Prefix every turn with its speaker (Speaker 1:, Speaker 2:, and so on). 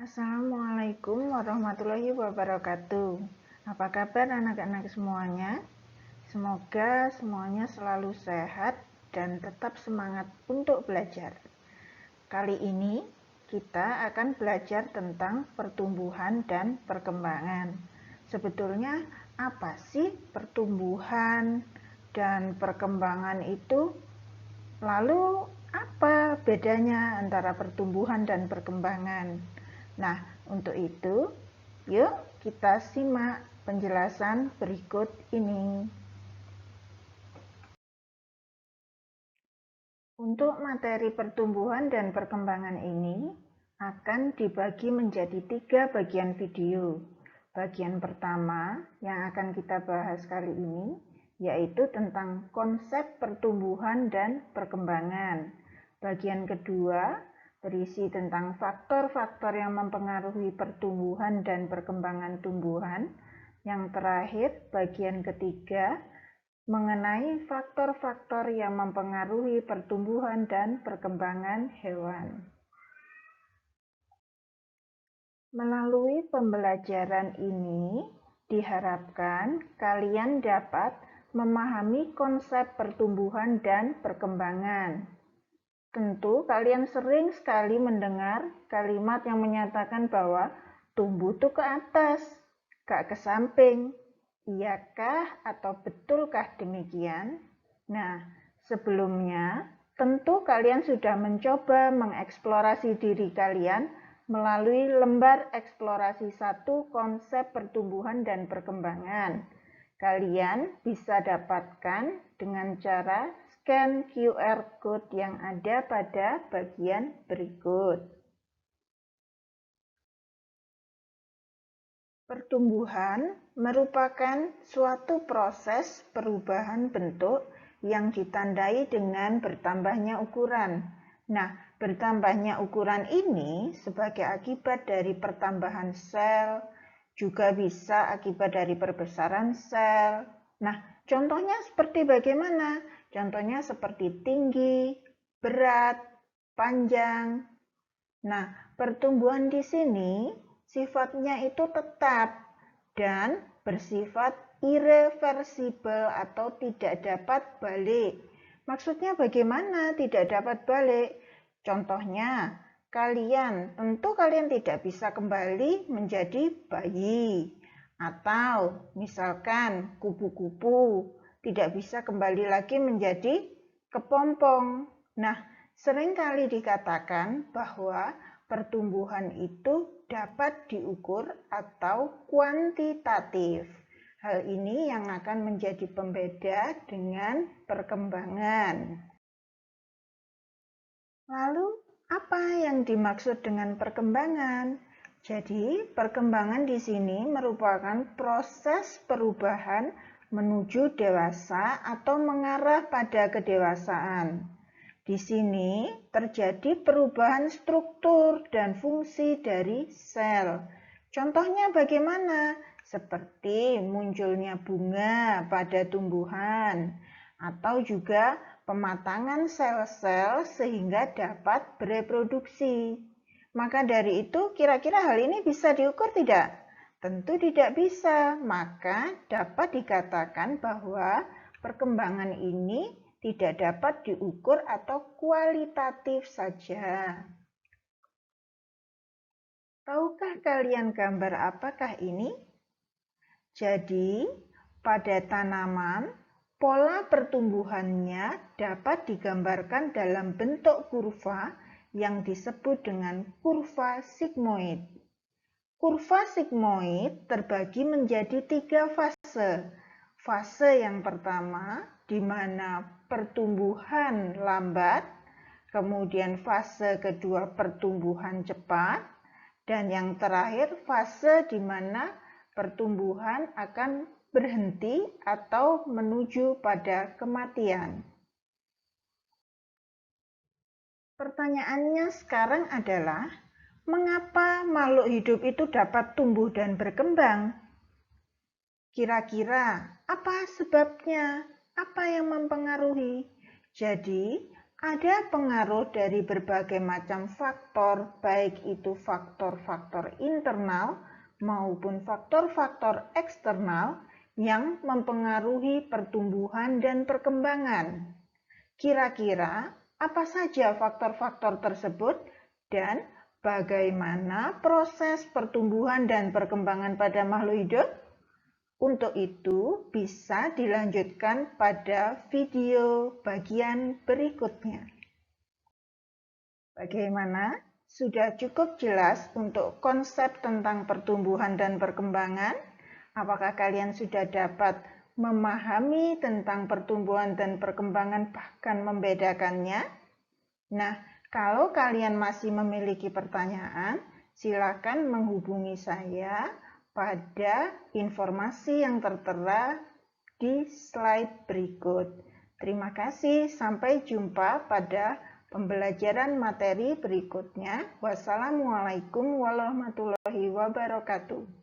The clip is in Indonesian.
Speaker 1: Assalamualaikum warahmatullahi wabarakatuh. Apa kabar anak-anak semuanya? Semoga semuanya selalu sehat dan tetap semangat untuk belajar. Kali ini kita akan belajar tentang pertumbuhan dan perkembangan. Sebetulnya apa sih pertumbuhan dan perkembangan itu? Lalu apa bedanya antara pertumbuhan dan perkembangan? Nah, untuk itu, yuk kita simak penjelasan berikut ini. Untuk materi pertumbuhan dan perkembangan ini akan dibagi menjadi 3 bagian video. Bagian pertama yang akan kita bahas kali ini yaitu tentang konsep pertumbuhan dan perkembangan. Bagian kedua berisi tentang faktor-faktor yang mempengaruhi pertumbuhan dan perkembangan tumbuhan. Yang terakhir, bagian ketiga mengenai faktor-faktor yang mempengaruhi pertumbuhan dan perkembangan hewan. Melalui pembelajaran ini, diharapkan kalian dapat memahami konsep pertumbuhan dan perkembangan. Tentu kalian sering sekali mendengar kalimat yang menyatakan bahwa tumbuh tuh ke atas, gak ke samping. Iyakah atau betulkah demikian? Nah, sebelumnya tentu kalian sudah mencoba mengeksplorasi diri kalian melalui lembar eksplorasi 1 konsep pertumbuhan dan perkembangan. Kalian bisa dapatkan dengan cara scan QR code yang ada pada bagian berikut. Pertumbuhan merupakan suatu proses perubahan bentuk yang ditandai dengan bertambahnya ukuran. Nah, bertambahnya ukuran ini sebagai akibat dari pertambahan sel, juga bisa akibat dari perbesaran sel. Nah, contohnya seperti bagaimana? Contohnya seperti tinggi, berat, panjang. Nah, pertumbuhan di sini sifatnya itu tetap dan bersifat irreversibel atau tidak dapat balik. Maksudnya bagaimana tidak dapat balik? Contohnya, tentu kalian tidak bisa kembali menjadi bayi. Atau misalkan kupu-kupu tidak bisa kembali lagi menjadi kepompong. Nah, seringkali dikatakan bahwa pertumbuhan itu dapat diukur atau kuantitatif. Hal ini yang akan menjadi pembeda dengan perkembangan. Lalu, apa yang dimaksud dengan perkembangan? Jadi, perkembangan di sini merupakan proses perubahan menuju dewasa atau mengarah pada kedewasaan. Di sini terjadi perubahan struktur dan fungsi dari sel. Contohnya bagaimana? Seperti munculnya bunga pada tumbuhan, atau juga pematangan sel-sel sehingga dapat bereproduksi. Maka dari itu, kira-kira hal ini bisa diukur tidak? Tentu tidak bisa. Maka dapat dikatakan bahwa perkembangan ini tidak dapat diukur atau kualitatif saja. Tahukah kalian gambar apakah ini? Jadi, pada tanaman, pola pertumbuhannya dapat digambarkan dalam bentuk kurva yang disebut dengan kurva sigmoid. Kurva sigmoid terbagi menjadi 3 fase. Fase yang pertama, di mana pertumbuhan lambat, kemudian fase kedua pertumbuhan cepat, dan yang terakhir fase di mana pertumbuhan akan berhenti atau menuju pada kematian. Pertanyaannya sekarang adalah, mengapa makhluk hidup itu dapat tumbuh dan berkembang? Kira-kira apa sebabnya? Apa yang mempengaruhi? Jadi, Ada pengaruh dari berbagai macam faktor, baik itu faktor-faktor internal maupun faktor-faktor eksternal yang mempengaruhi pertumbuhan dan perkembangan. Kira-kira apa saja faktor-faktor tersebut dan bagaimana proses pertumbuhan dan perkembangan pada makhluk hidup? Untuk itu, bisa dilanjutkan pada video bagian berikutnya. Bagaimana? Sudah cukup jelas untuk konsep tentang pertumbuhan dan perkembangan? Apakah kalian sudah dapat memahami tentang pertumbuhan dan perkembangan, bahkan membedakannya? Nah, kalau kalian masih memiliki pertanyaan, silakan menghubungi saya pada informasi yang tertera di slide berikut. Terima kasih, sampai jumpa pada pembelajaran materi berikutnya. Wassalamualaikum warahmatullahi wabarakatuh.